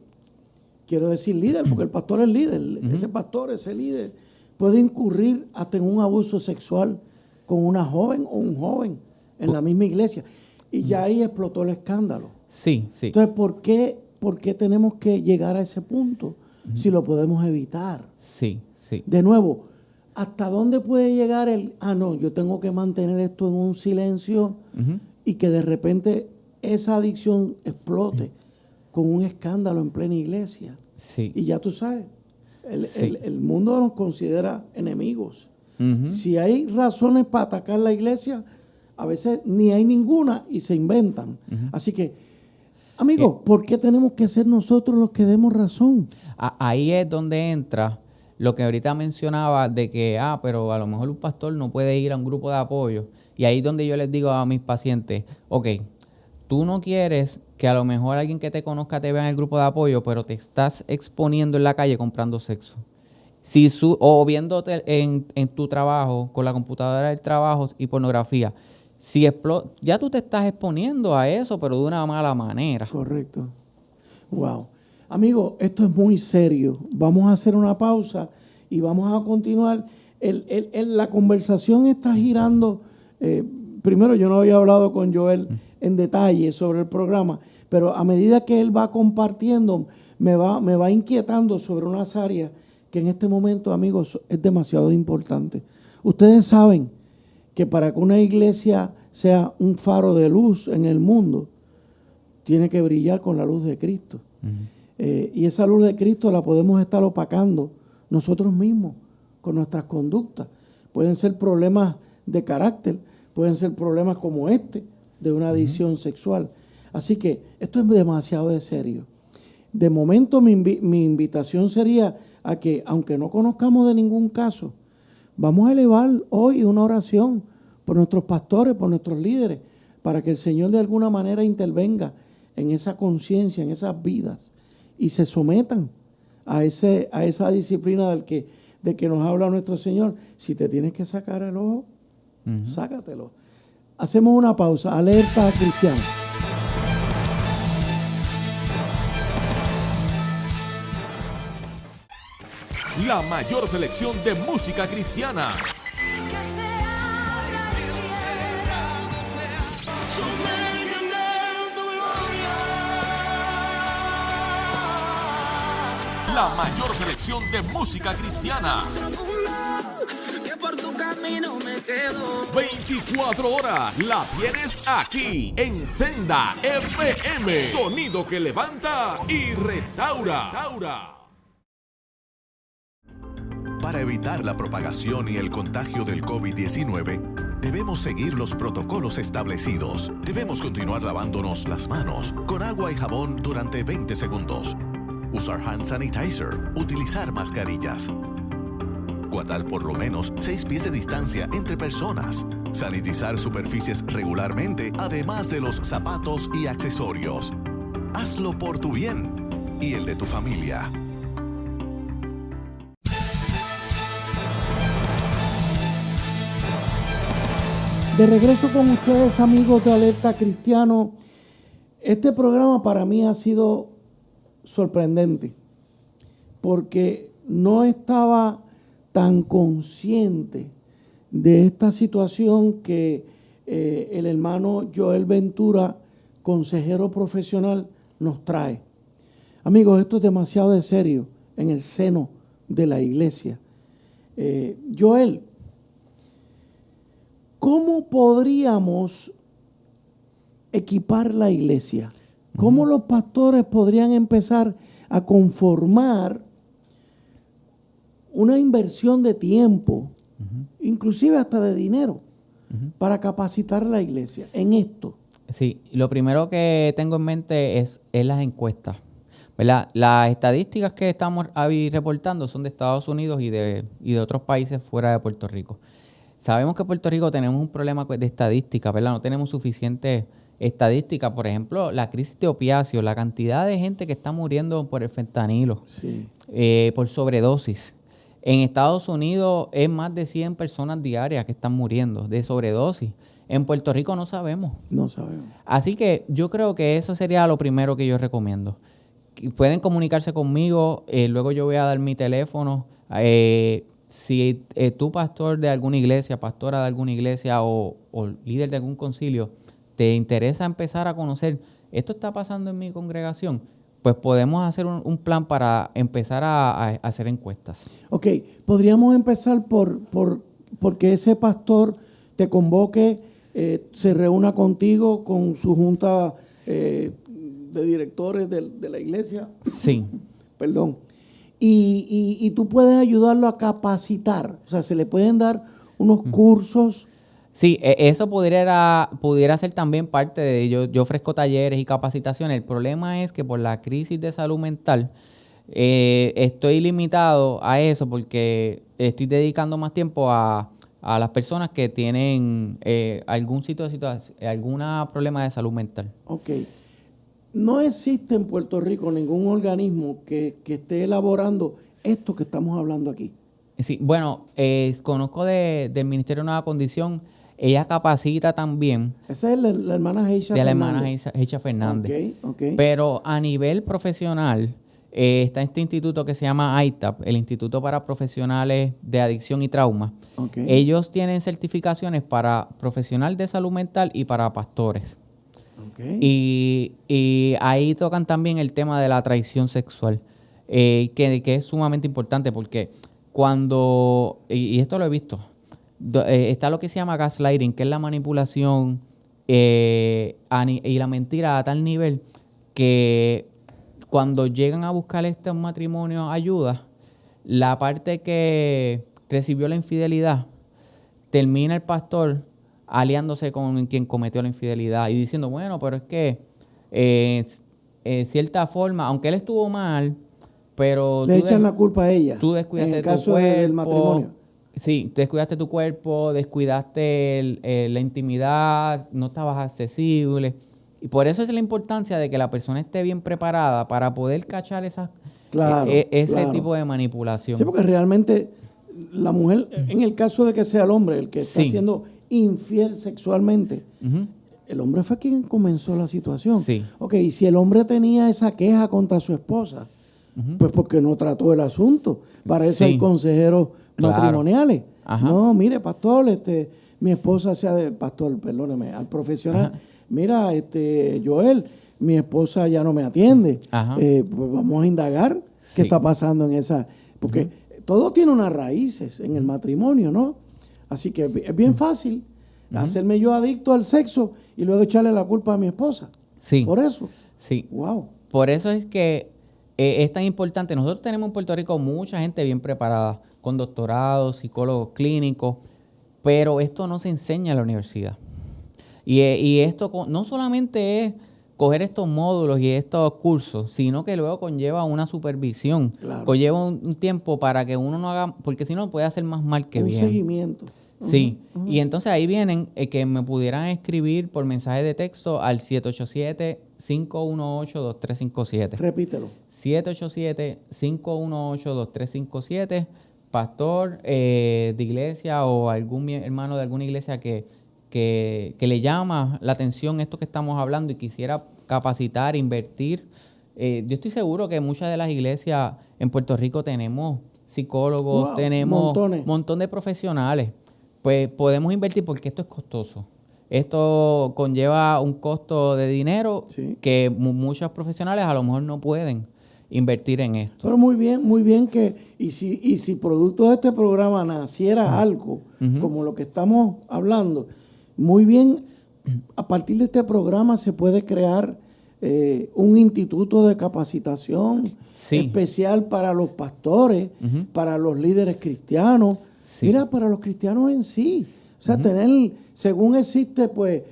quiero decir líder, porque el pastor es líder, ese pastor, ese líder, puede incurrir hasta en un abuso sexual con una joven o un joven en la misma iglesia. Y ya ahí explotó el escándalo. Sí. Entonces, ¿por qué tenemos que llegar a ese punto si lo podemos evitar? Sí. De nuevo, ¿hasta dónde puede llegar no, yo tengo que mantener esto en un silencio y que de repente esa adicción explote con un escándalo en plena iglesia? Sí. Y ya tú sabes, el mundo nos considera enemigos. Si hay razones para atacar la iglesia, a veces ni hay ninguna y se inventan. Así que, amigos, ¿por qué tenemos que ser nosotros los que demos razón? Ahí es donde entra lo que ahorita mencionaba de que, pero a lo mejor un pastor no puede ir a un grupo de apoyo. Y ahí es donde yo les digo a mis pacientes, ok, tú no quieres que a lo mejor alguien que te conozca te vea en el grupo de apoyo, pero te estás exponiendo en la calle comprando sexo. O viéndote en tu trabajo, con la computadora del trabajo y pornografía. Ya tú te estás exponiendo a eso, pero de una mala manera. Correcto. Wow. Amigo, esto es muy serio. Vamos a hacer una pausa y vamos a continuar. La conversación está girando. Primero, yo no había hablado con Joel en detalle sobre el programa, pero a medida que él va compartiendo, me va inquietando sobre unas áreas que en este momento, amigos, es demasiado importante. Ustedes saben que para que una iglesia sea un faro de luz en el mundo, tiene que brillar con la luz de Cristo. Y esa luz de Cristo la podemos estar opacando nosotros mismos con nuestras conductas. Pueden ser problemas de carácter, pueden ser problemas como de una adicción sexual. Así que esto es demasiado de serio. De momento mi invitación sería a que, aunque no conozcamos de ningún caso, vamos a elevar hoy una oración por nuestros pastores, por nuestros líderes, para que el Señor de alguna manera intervenga en esa conciencia, en esas vidas, y se sometan a esa disciplina de que nos habla nuestro Señor. Si te tienes que sacar el ojo, sácatelo. Hacemos una pausa. Alerta cristiana. La mayor selección de música cristiana. La mayor selección de música cristiana. 24 horas la tienes aquí en Senda FM. Sonido que levanta y restaura. Para evitar la propagación y el contagio del COVID-19, debemos seguir los protocolos establecidos. Debemos continuar lavándonos las manos con agua y jabón durante 20 segundos. Usar hand sanitizer, utilizar mascarillas. Guardar por lo menos 6 pies de distancia entre personas. Sanitizar superficies regularmente, además de los zapatos y accesorios. Hazlo por tu bien y el de tu familia. De regreso con ustedes, amigos de Alerta Cristiano. Este programa para mí ha sido sorprendente porque no estaba tan consciente de esta situación que el hermano Joel Ventura, consejero profesional, nos trae. Amigos, esto es demasiado de serio en el seno de la iglesia. Joel, ¿cómo podríamos equipar la iglesia? ¿Cómo los pastores podrían empezar a conformar una inversión de tiempo, inclusive hasta de dinero, para capacitar la iglesia en esto? Sí, lo primero que tengo en mente es las encuestas, ¿verdad? Las estadísticas que estamos ahí reportando son de Estados Unidos y de otros países fuera de Puerto Rico. Sabemos que en Puerto Rico tenemos un problema de estadística, ¿verdad? No tenemos suficiente estadística. Por ejemplo, la crisis de opiáceos, la cantidad de gente que está muriendo por el fentanilo, por sobredosis. En Estados Unidos es más de 100 personas diarias que están muriendo de sobredosis. En Puerto Rico no sabemos. No sabemos. Así que yo creo que eso sería lo primero que yo recomiendo. Pueden comunicarse conmigo, luego yo voy a dar mi teléfono. Si tú, pastor de alguna iglesia, pastora de alguna iglesia o líder de algún concilio, te interesa empezar a conocer, esto está pasando en mi congregación, pues podemos hacer un plan para empezar a hacer encuestas. Ok, podríamos empezar porque ese pastor te convoque, se reúna contigo con su junta de directores de la iglesia. Sí. Perdón. Y tú puedes ayudarlo a capacitar. O sea, se le pueden dar unos cursos. Sí, eso pudiera ser también parte de... Yo ofrezco talleres y capacitaciones. El problema es que por la crisis de salud mental estoy limitado a eso porque estoy dedicando más tiempo a las personas que tienen algún problema de salud mental. Ok. No existe en Puerto Rico ningún organismo que esté elaborando esto que estamos hablando aquí. Sí, bueno, conozco del Ministerio de Nueva Condición. Ella capacita también. Esa es la hermana Heisha Fernández. De la hermana Heisha Fernández. Okay. Pero a nivel profesional está este instituto que se llama ITAP, el Instituto para Profesionales de Adicción y Trauma. Okay. Ellos tienen certificaciones para profesional de salud mental y para pastores. Okay. Y ahí tocan también el tema de la traición sexual, que es sumamente importante porque cuando, y esto lo he visto, está lo que se llama gaslighting, que es la manipulación y la mentira a tal nivel que cuando llegan a buscar estos matrimonios ayuda, la parte que recibió la infidelidad, termina el pastor aliándose con quien cometió la infidelidad y diciendo, bueno, pero es que cierta forma, aunque él estuvo mal, pero... Le echan la culpa a ella. Tú descuidaste en el caso del matrimonio. Sí, descuidaste tu cuerpo, descuidaste la intimidad, no estabas accesible. Y por eso es la importancia de que la persona esté bien preparada para poder cachar ese tipo de manipulación. Sí, porque realmente la mujer, en el caso de que sea el hombre el que está siendo infiel sexualmente, el hombre fue quien comenzó la situación. Sí. Ok, y si el hombre tenía esa queja contra su esposa, pues porque no trató el asunto. Para eso hay consejeros matrimoniales. Ajá. No, mire, pastor, mi esposa sea de pastor, perdóneme, al profesional. Ajá. Mira, Joel, mi esposa ya no me atiende. Pues vamos a indagar qué está pasando en esa, porque todo tiene unas raíces en el matrimonio, ¿no? Así que es bien fácil hacerme yo adicto al sexo y luego echarle la culpa a mi esposa. Sí. Por eso. Sí. Wow. Por eso es que es tan importante. Nosotros tenemos en Puerto Rico mucha gente bien preparada, con doctorados, psicólogos clínicos, pero esto no se enseña en la universidad. Y esto no solamente es coger estos módulos y estos cursos, sino que luego conlleva una supervisión, conlleva un tiempo para que uno no haga, porque si no puede hacer más mal que bien. Un seguimiento. Sí, y entonces ahí vienen que me pudieran escribir por mensaje de texto al 787-518-2357. Repítelo. 787-518-2357. Pastor de iglesia o algún hermano de alguna iglesia que que le llama la atención esto que estamos hablando y quisiera capacitar, invertir, yo estoy seguro que muchas de las iglesias en Puerto Rico tenemos psicólogos, Wow, tenemos montones. un montón de profesionales. Pues podemos invertir porque esto es costoso. Esto conlleva un costo de dinero Sí. que muchos profesionales a lo mejor no pueden invertir en esto. Pero muy bien que, y si producto de este programa naciera algo, como lo que estamos hablando, muy bien, a partir de este programa se puede crear un instituto de capacitación Sí. especial para los pastores, para los líderes cristianos, Sí. mira, para los cristianos en sí. O sea, tener, según existe, pues,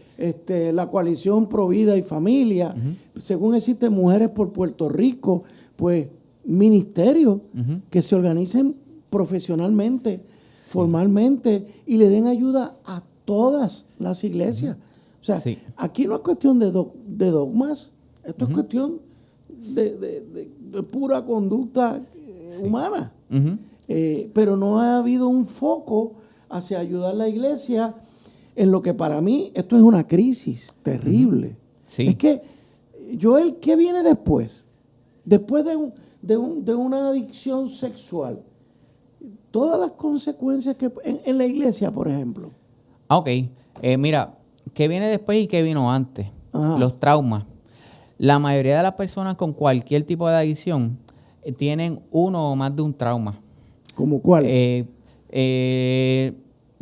la coalición Pro Vida y Familia, según existe Mujeres por Puerto Rico, pues, ministerios que se organicen profesionalmente, formalmente, y le den ayuda a todas las iglesias. O sea, Sí. aquí no es cuestión de dogmas, esto es cuestión de pura conducta humana. Ujú. Pero no ha habido un foco hacia ayudar a la iglesia en lo que para mí esto es una crisis terrible. Sí. Es que, Joel, ¿qué viene después? Después de una adicción sexual, todas las consecuencias que en la iglesia, por ejemplo. Ok, mira, ¿qué viene después y qué vino antes? Ajá. Los traumas. La mayoría de las personas con cualquier tipo de adicción tienen uno o más de un trauma. ¿Como cuál?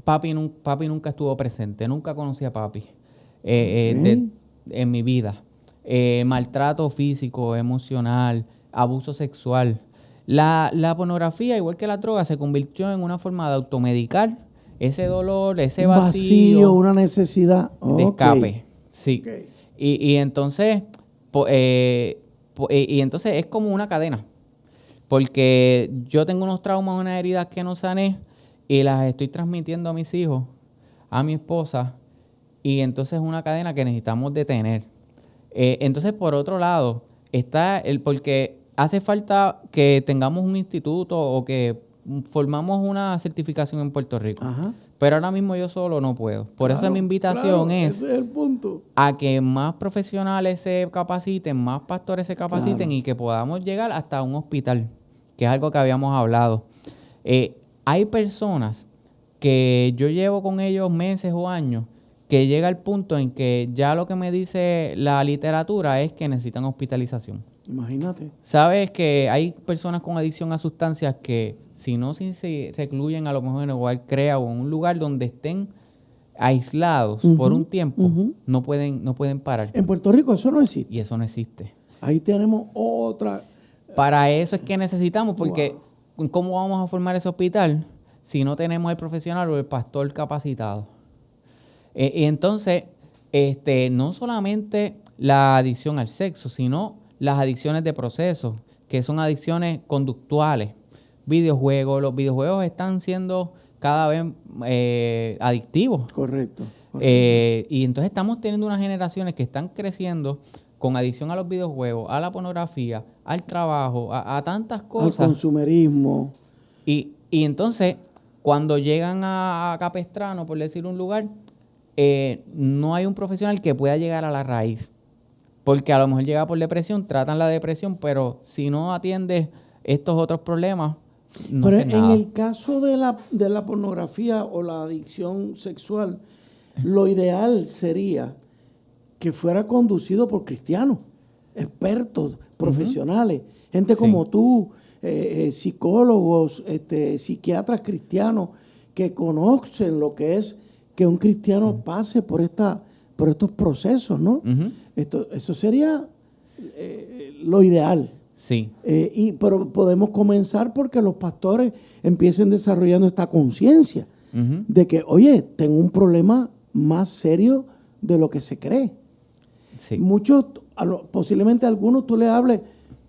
Papi nunca estuvo presente, nunca conocí a papi en mi vida. Maltrato físico, emocional, abuso sexual. La pornografía, igual que la droga, se convirtió en una forma de automedicar ese dolor, ese Un vacío, una necesidad. de Ok. escape. Sí. Ok. Y entonces, y entonces es como una cadena. Porque yo tengo unos traumas, unas heridas que no sané y las estoy transmitiendo a mis hijos, a mi esposa, y entonces es una cadena que necesitamos detener. Entonces, por otro lado, está porque hace falta que tengamos un instituto o que formamos una certificación en Puerto Rico. Ajá. Pero ahora mismo yo solo no puedo. Por eso Claro, mi invitación claro, es ese es el punto. a que más profesionales se capaciten, más pastores se capaciten Claro. y que podamos llegar hasta un hospital, que es algo que habíamos hablado. Hay personas que yo llevo con ellos meses o años que llega el punto en que ya lo que me dice la literatura es que necesitan hospitalización. Imagínate. Sabes que hay personas con adicción a sustancias que si no se recluyen a lo mejor en el hogar CREA o en un lugar donde estén aislados por un tiempo, no pueden parar. En Puerto Rico eso no existe. Y eso no existe. Ahí tenemos otra. Para eso es que necesitamos, porque ¿cómo vamos a formar ese hospital si no tenemos el profesional o el pastor capacitado? Y entonces, no solamente la adicción al sexo, sino las adicciones de proceso, que son adicciones conductuales. Videojuegos, los videojuegos están siendo cada vez adictivos. Correcto. Y entonces estamos teniendo unas generaciones que están creciendo con adicción a los videojuegos, a la pornografía, al trabajo, a tantas Al cosas. consumerismo. Y entonces, cuando llegan a Capestrano, por decir un lugar, no hay un profesional que pueda llegar a la raíz. Porque a lo mejor llega por depresión, tratan la depresión, pero si no atiendes estos otros problemas, no Pero haces en nada. el caso de la pornografía o la adicción sexual, lo ideal sería que fuera conducido por cristianos, expertos, profesionales, gente Sí. como tú, psicólogos, psiquiatras cristianos que conocen lo que es que un cristiano pase por estos procesos, ¿no? Ujú. Eso sería lo ideal. Sí. Pero podemos comenzar porque los pastores empiecen desarrollando esta conciencia Ujú. de que, oye, tengo un problema más serio de lo que se cree. Sí. Muchos, posiblemente a algunos tú le hables,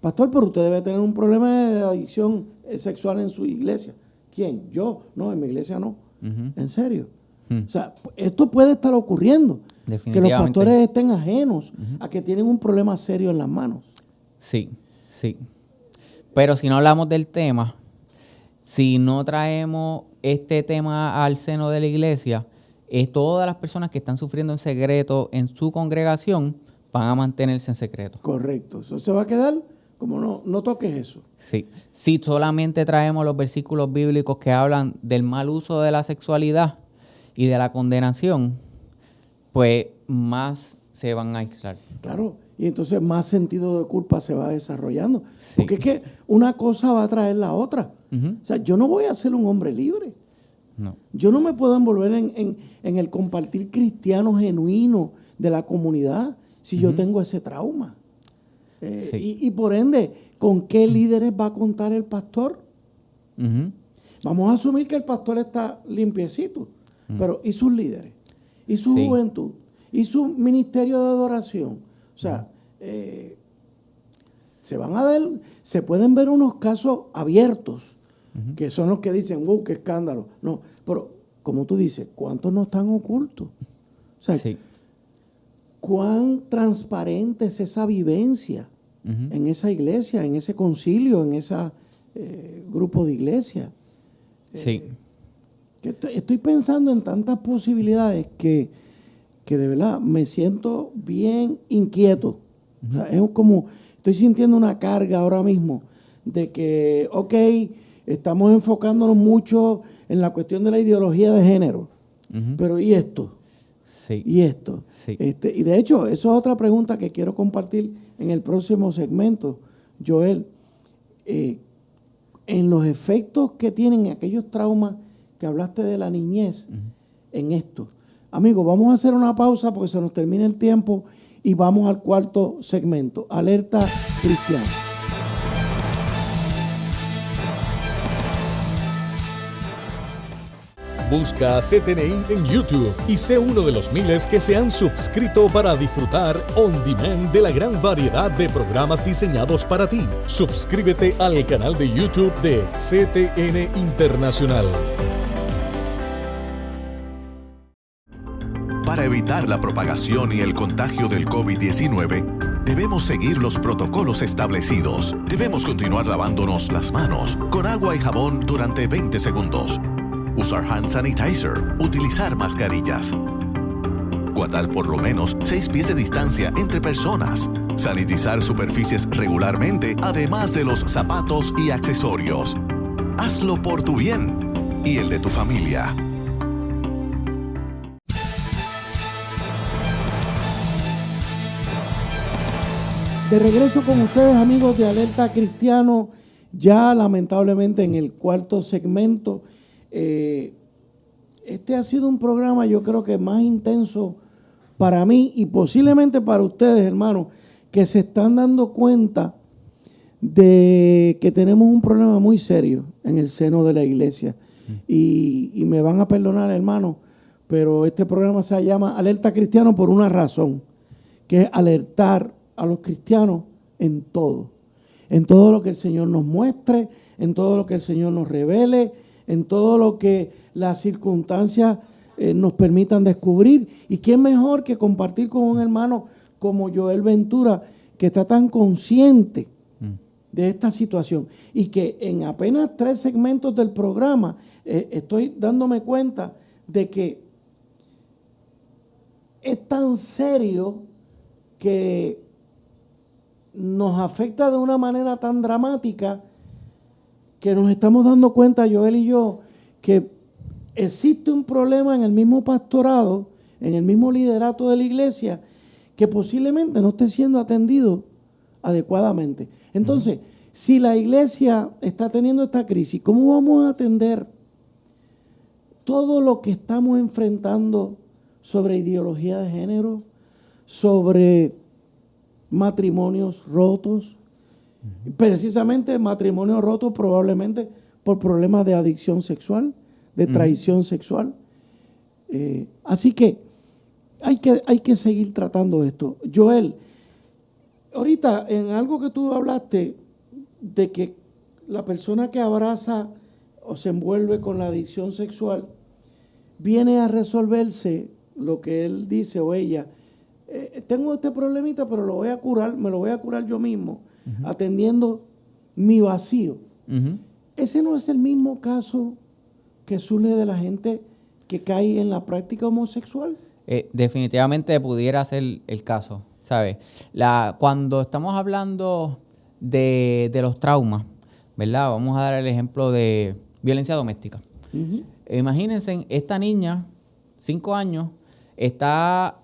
pastor, pero usted debe tener un problema de adicción sexual en su iglesia. ¿Quién? ¿Yo? No, en mi iglesia no. Ujú. ¿En serio? Mm. O sea, esto puede estar ocurriendo. Que los Definitivamente. pastores estén ajenos a que tienen un problema serio en las manos. Sí, sí. Pero si no hablamos del tema, si no traemos este tema al seno de la iglesia todas las personas que están sufriendo en secreto en su congregación van a mantenerse en secreto. Correcto. Eso se va a quedar como no toques eso. Sí. Si solamente traemos los versículos bíblicos que hablan del mal uso de la sexualidad y de la condenación, pues más se van a aislar. Claro. Y entonces más sentido de culpa se va desarrollando. Sí. Porque es que una cosa va a traer la otra. Ujú. O sea, yo no voy a ser un hombre libre. No. Yo no me puedo envolver en el compartir cristiano genuino de la comunidad si yo tengo ese trauma. Sí. Y por ende, ¿con qué líderes va a contar el pastor? Ujú. Vamos a asumir que el pastor está limpiecito, pero ¿y sus líderes? ¿Y su Sí. juventud? ¿Y su ministerio de adoración? O sea, se pueden ver unos casos abiertos, que son los que dicen, wow, qué escándalo. No, pero como tú dices, ¿cuántos no están ocultos? O sea, Sí. ¿cuán transparente es esa vivencia en esa iglesia, en ese concilio, en ese grupo de iglesia? Sí. Que estoy pensando en tantas posibilidades que de verdad me siento bien inquieto. O sea, es como, estoy sintiendo una carga ahora mismo de que, ok, estamos enfocándonos mucho en la cuestión de la ideología de género, pero ¿y esto? Sí. ¿Y esto? Sí. Y de hecho, eso es otra pregunta que quiero compartir en el próximo segmento, Joel. En los efectos que tienen aquellos traumas que hablaste de la niñez, en esto. Amigos, vamos a hacer una pausa porque se nos termina el tiempo y vamos al cuarto segmento, Alerta Cristiana. Busca CTNI en YouTube y sé uno de los miles que se han suscrito para disfrutar on demand de la gran variedad de programas diseñados para ti. Suscríbete al canal de YouTube de CTN Internacional. Para evitar la propagación y el contagio del COVID-19, debemos seguir los protocolos establecidos. Debemos continuar lavándonos las manos con agua y jabón durante 20 segundos. Usar hand sanitizer, utilizar mascarillas. Guardar por lo menos 6 pies de distancia entre personas. Sanitizar superficies regularmente, además de los zapatos y accesorios. Hazlo por tu bien y el de tu familia. De regreso con ustedes, amigos de Alerta Cristiano, ya lamentablemente en el cuarto segmento. Este ha sido un programa, yo creo que más intenso para mí y posiblemente para ustedes, hermanos, que se están dando cuenta de que tenemos un problema muy serio en el seno de la iglesia. Y me van a perdonar, hermanos, pero este programa se llama Alerta Cristiano por una razón, que es alertar a los cristianos en todo lo que el Señor nos muestre, en todo lo que el Señor nos revele, en todo lo que las circunstancias nos permitan descubrir. ¿Y quién mejor que compartir con un hermano como Joel Ventura, que está tan consciente de esta situación? Y que en apenas 3 segmentos del programa estoy dándome cuenta de que es tan serio que nos afecta de una manera tan dramática que nos estamos dando cuenta, Joel y yo, que existe un problema en el mismo pastorado, en el mismo liderato de la iglesia, que posiblemente no esté siendo atendido adecuadamente. Entonces, si la iglesia está teniendo esta crisis, ¿cómo vamos a atender todo lo que estamos enfrentando sobre ideología de género, sobre matrimonios rotos? Precisamente matrimonios rotos probablemente por problemas de adicción sexual, de traición sexual. Así que hay que seguir tratando esto. Joel, ahorita en algo que tú hablaste de que la persona que abraza o se envuelve con la adicción sexual viene a resolverse lo que él dice o ella. Tengo este problemita, pero lo voy a curar, me lo voy a curar yo mismo, atendiendo mi vacío. Ese no es el mismo caso que surge de la gente que cae en la práctica homosexual? Definitivamente pudiera ser el caso, ¿sabes? Cuando estamos hablando de los traumas, ¿verdad? Vamos a dar el ejemplo de violencia doméstica. Ujú. Imagínense, esta niña, 5 años, está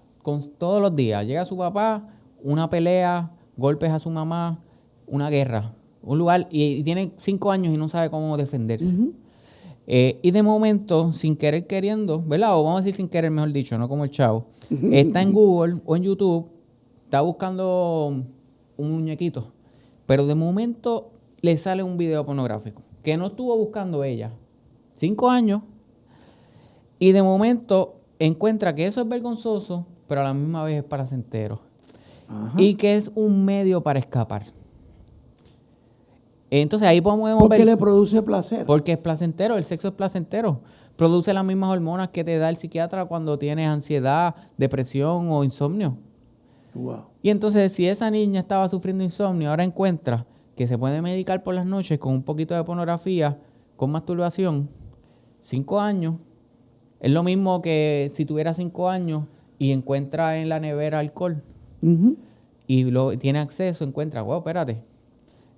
todos los días, llega su papá, una pelea, golpes a su mamá, una guerra, un lugar, y tiene 5 años y no sabe cómo defenderse. Ujú. Y de momento, sin querer queriendo, ¿verdad? O vamos a decir sin querer, mejor dicho, no como el chavo, está en Google o en YouTube, está buscando un muñequito, pero de momento le sale un video pornográfico que no estuvo buscando ella. 5 años, y de momento encuentra que eso es vergonzoso, pero a la misma vez es placentero. Ajá. Y que es un medio para escapar. Entonces ahí podemos Porque ver... le produce placer. Porque es placentero, el sexo es placentero. Produce las mismas hormonas que te da el psiquiatra cuando tienes ansiedad, depresión o insomnio. Wow. Y entonces, si esa niña estaba sufriendo insomnio, ahora encuentra que se puede medicar por las noches con un poquito de pornografía, con masturbación, 5 años. Es lo mismo que si tuviera 5 años y encuentra en la nevera alcohol Ujú. y tiene acceso, encuentra, wow, espérate,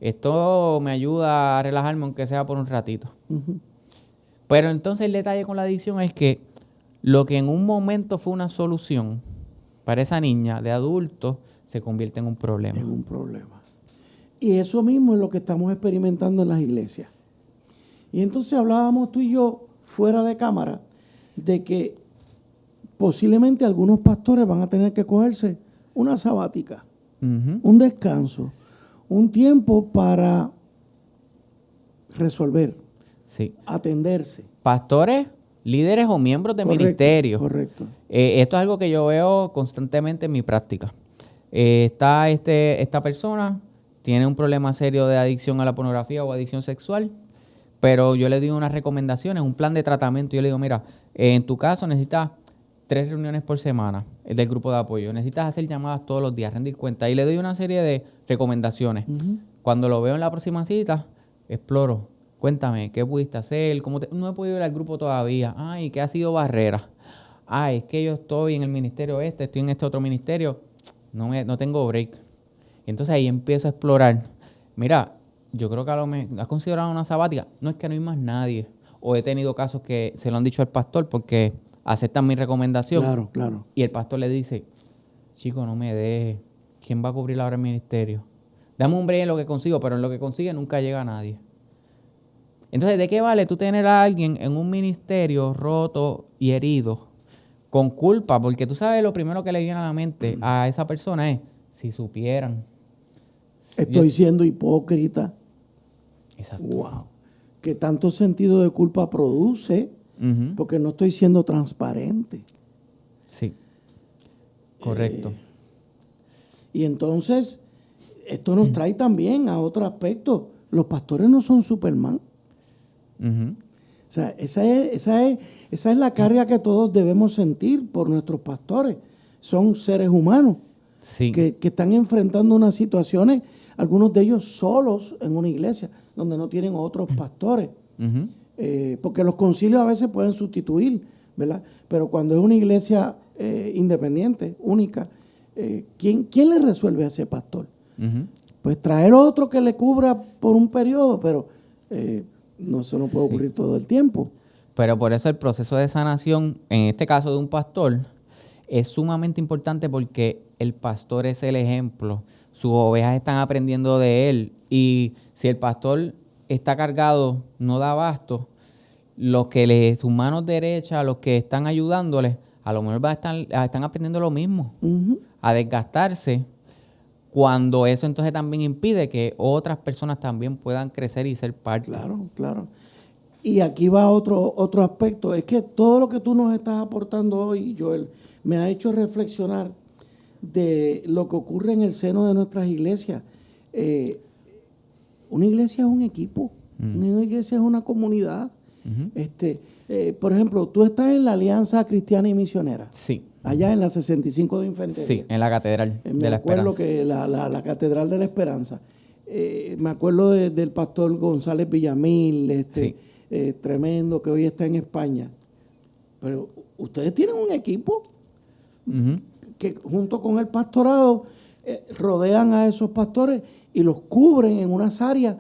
esto me ayuda a relajarme aunque sea por un ratito. Ujú. Pero entonces el detalle con la adicción es que lo que en un momento fue una solución para esa niña de adulto se convierte en un problema. En un problema. Y eso mismo es lo que estamos experimentando en las iglesias. Y entonces hablábamos tú y yo fuera de cámara de que posiblemente algunos pastores van a tener que cogerse una sabática, Ujú. un descanso, un tiempo para resolver, Sí. atenderse. Pastores, líderes o miembros de Correcto, ministerios. Correcto. Esto es algo que yo veo constantemente en mi práctica. Esta persona tiene un problema serio de adicción a la pornografía o adicción sexual, pero yo le doy unas recomendaciones, un plan de tratamiento. Yo le digo, mira, en tu caso necesitas 3 reuniones por semana del grupo de apoyo. Necesitas hacer llamadas todos los días, rendir cuenta. Y le doy una serie de recomendaciones. Ujú. Cuando lo veo en la próxima cita, exploro. Cuéntame, ¿qué pudiste hacer? No he podido ir al grupo todavía. Ay, ¿qué ha sido barrera? Ay, es que yo estoy en el ministerio estoy en este otro ministerio. No tengo break. Y entonces ahí empiezo a explorar. Mira, yo creo que has considerado una sabática. No, es que no hay más nadie. O he tenido casos que se lo han dicho al pastor porque aceptan mi recomendación. Claro, claro. Y el pastor le dice, chico, no me dejes. ¿Quién va a cubrir ahora el ministerio? Dame un break en lo que consigo, pero en lo que consigue nunca llega nadie. Entonces, ¿de qué vale tú tener a alguien en un ministerio roto y herido, con culpa? Porque tú sabes, lo primero que le viene a la mente a esa persona es, si supieran. Estoy siendo hipócrita. Exacto. Wow. Que tanto sentido de culpa produce Ujú. porque no estoy siendo transparente. Sí. Correcto. Y entonces, esto nos trae también a otro aspecto. Los pastores no son Superman. Ujú. O sea, esa es la carga que todos debemos sentir por nuestros pastores. Son seres humanos Sí. que están enfrentando unas situaciones, algunos de ellos solos en una iglesia, donde no tienen otros pastores. Ujú. Porque los concilios a veces pueden sustituir, ¿verdad? Pero cuando es una iglesia independiente, única, ¿quién le resuelve a ese pastor? Ujú. Pues traer otro que le cubra por un periodo, pero no, eso no puede ocurrir todo el tiempo. Pero por eso el proceso de sanación, en este caso de un pastor, es sumamente importante porque el pastor es el ejemplo. Sus ovejas están aprendiendo de él. Y si el pastor está cargado, no da abasto, sus manos derechas, los que están ayudándoles, a lo mejor están aprendiendo lo mismo, Ujú. a desgastarse, cuando eso entonces también impide que otras personas también puedan crecer y ser parte. Claro, claro. Y aquí va otro aspecto. Es que todo lo que tú nos estás aportando hoy, Joel, me ha hecho reflexionar de lo que ocurre en el seno de nuestras iglesias. Una iglesia es un equipo, una iglesia es una comunidad. Ujú. Por ejemplo, tú estás en la Alianza Cristiana y Misionera, Sí, allá en la 65 de Infantería. sí, en la catedral Me de la acuerdo Esperanza. que la Catedral de la Esperanza. Me acuerdo del pastor González Villamil, Sí. tremendo, que hoy está en España. pero ustedes tienen un equipo Ujú. que junto con el pastorado rodean a esos pastores y los cubren en unas áreas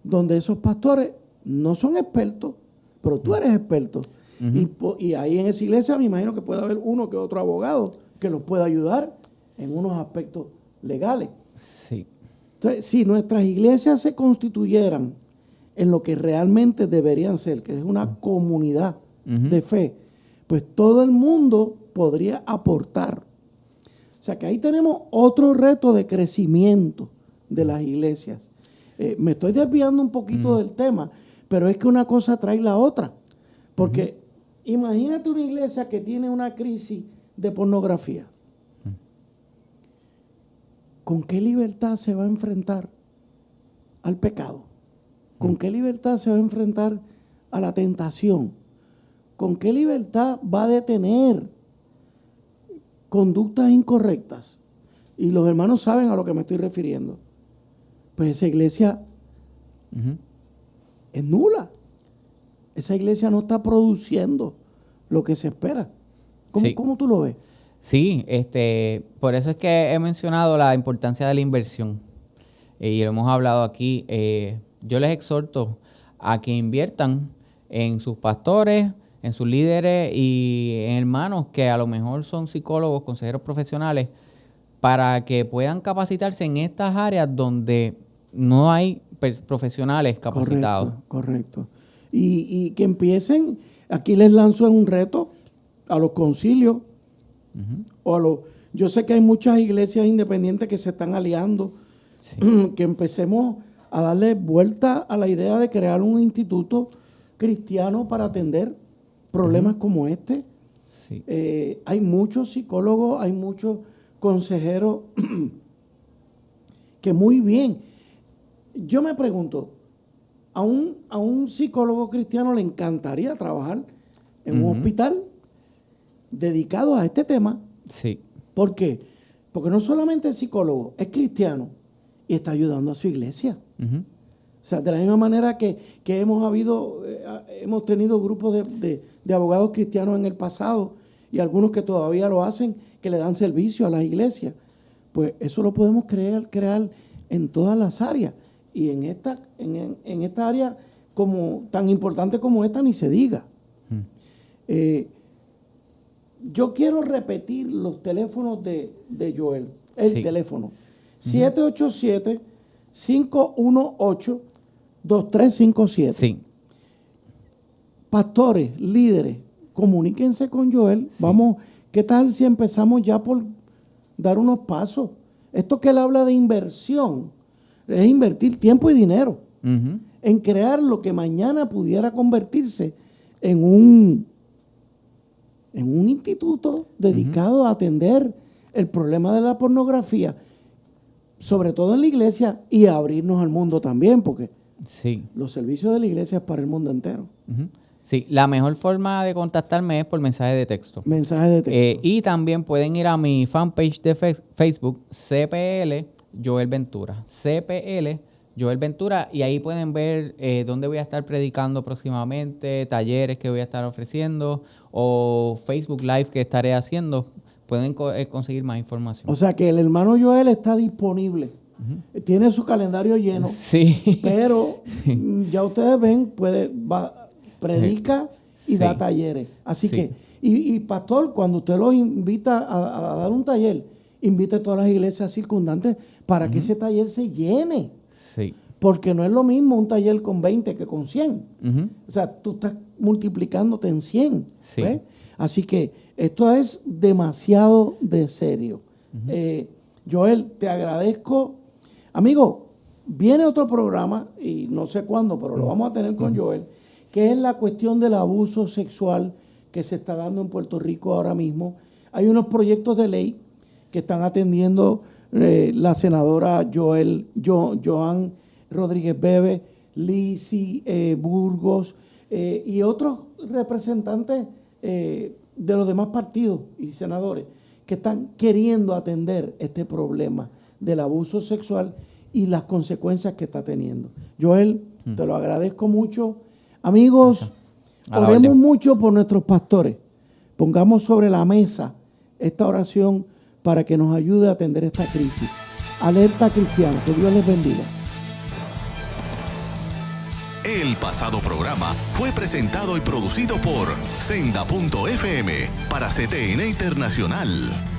donde esos pastores no son expertos, pero tú eres experto. Y ahí en esa iglesia me imagino que puede haber uno que otro abogado que los pueda ayudar en unos aspectos legales. Sí. Entonces, si nuestras iglesias se constituyeran en lo que realmente deberían ser, que es una comunidad de fe, pues todo el mundo podría aportar. O sea que ahí tenemos otro reto de crecimiento de las iglesias. Me estoy desviando un poquito del tema, pero es que una cosa trae la otra. Porque imagínate una iglesia que tiene una crisis de pornografía. ¿Con qué libertad se va a enfrentar al pecado? ¿Con qué libertad se va a enfrentar a la tentación? ¿Con qué libertad va a detener conductas incorrectas? Y los hermanos saben a lo que me estoy refiriendo. Pues esa iglesia es nula. Esa iglesia no está produciendo lo que se espera. ¿Cómo tú lo ves? Sí, por eso es que he mencionado la importancia de la inversión. Y lo hemos hablado aquí. Yo les exhorto a que inviertan en sus pastores, en sus líderes y en hermanos que a lo mejor son psicólogos, consejeros profesionales, para que puedan capacitarse en estas áreas donde no hay profesionales capacitados. Correcto. Y que empiecen, aquí les lanzo un reto a los concilios, yo sé que hay muchas iglesias independientes que se están aliando, que empecemos a darle vuelta a la idea de crear un instituto cristiano para atender problemas como este. Sí. Hay muchos psicólogos, hay muchos consejeros que muy bien. Yo me pregunto, a un psicólogo cristiano le encantaría trabajar en un hospital dedicado a este tema. Sí. ¿Por qué? Porque no solamente es psicólogo, es cristiano y está ayudando a su iglesia. O sea, de la misma manera que hemos tenido grupos de abogados cristianos en el pasado y algunos que todavía lo hacen, que le dan servicio a las iglesias. Pues eso lo podemos crear en todas las áreas. Y en esta área tan importante como esta ni se diga. Yo quiero repetir los teléfonos de Joel. El teléfono. 787-518-2357. Sí. Pastores, líderes, comuníquense con Joel. Vamos, ¿qué tal si empezamos ya por dar unos pasos? Esto que él habla de inversión es invertir tiempo y dinero en crear lo que mañana pudiera convertirse en un instituto dedicado a atender el problema de la pornografía, sobre todo en la iglesia, y a abrirnos al mundo también, porque los servicios de la iglesia es para el mundo entero. Sí, la mejor forma de contactarme es por mensaje de texto. Mensaje de texto. Y también pueden ir a mi fanpage de Facebook, CPL Joel Ventura. CPL Joel Ventura, y ahí pueden ver dónde voy a estar predicando próximamente, talleres que voy a estar ofreciendo o Facebook Live que estaré haciendo. Pueden conseguir más información. O sea que el hermano Joel está disponible. Tiene su calendario lleno. Sí. Pero ya ustedes ven, predica y da talleres. Así que, y pastor, cuando usted lo invita a dar un taller, invite a todas las iglesias circundantes para que ese taller se llene. Sí. Porque no es lo mismo un taller con 20 que con 100. O sea, tú estás multiplicándote en 100. Sí. ¿Ves? Así que esto es demasiado de serio. Joel, te agradezco. Amigo, viene otro programa, y no sé cuándo, pero lo vamos a tener con Joel, que es la cuestión del abuso sexual que se está dando en Puerto Rico ahora mismo. Hay unos proyectos de ley que están atendiendo la senadora Joan Rodríguez Bebe, Lisi Burgos y otros representantes de los demás partidos y senadores que están queriendo atender este problema del abuso sexual y las consecuencias que está teniendo. Joel, te lo agradezco mucho. Amigos, oremos mucho por nuestros pastores, Pongamos sobre la mesa esta oración para que nos ayude a atender esta crisis. Alerta Cristiana, que Dios les bendiga. El pasado programa fue presentado y producido por Senda.fm para CTN Internacional.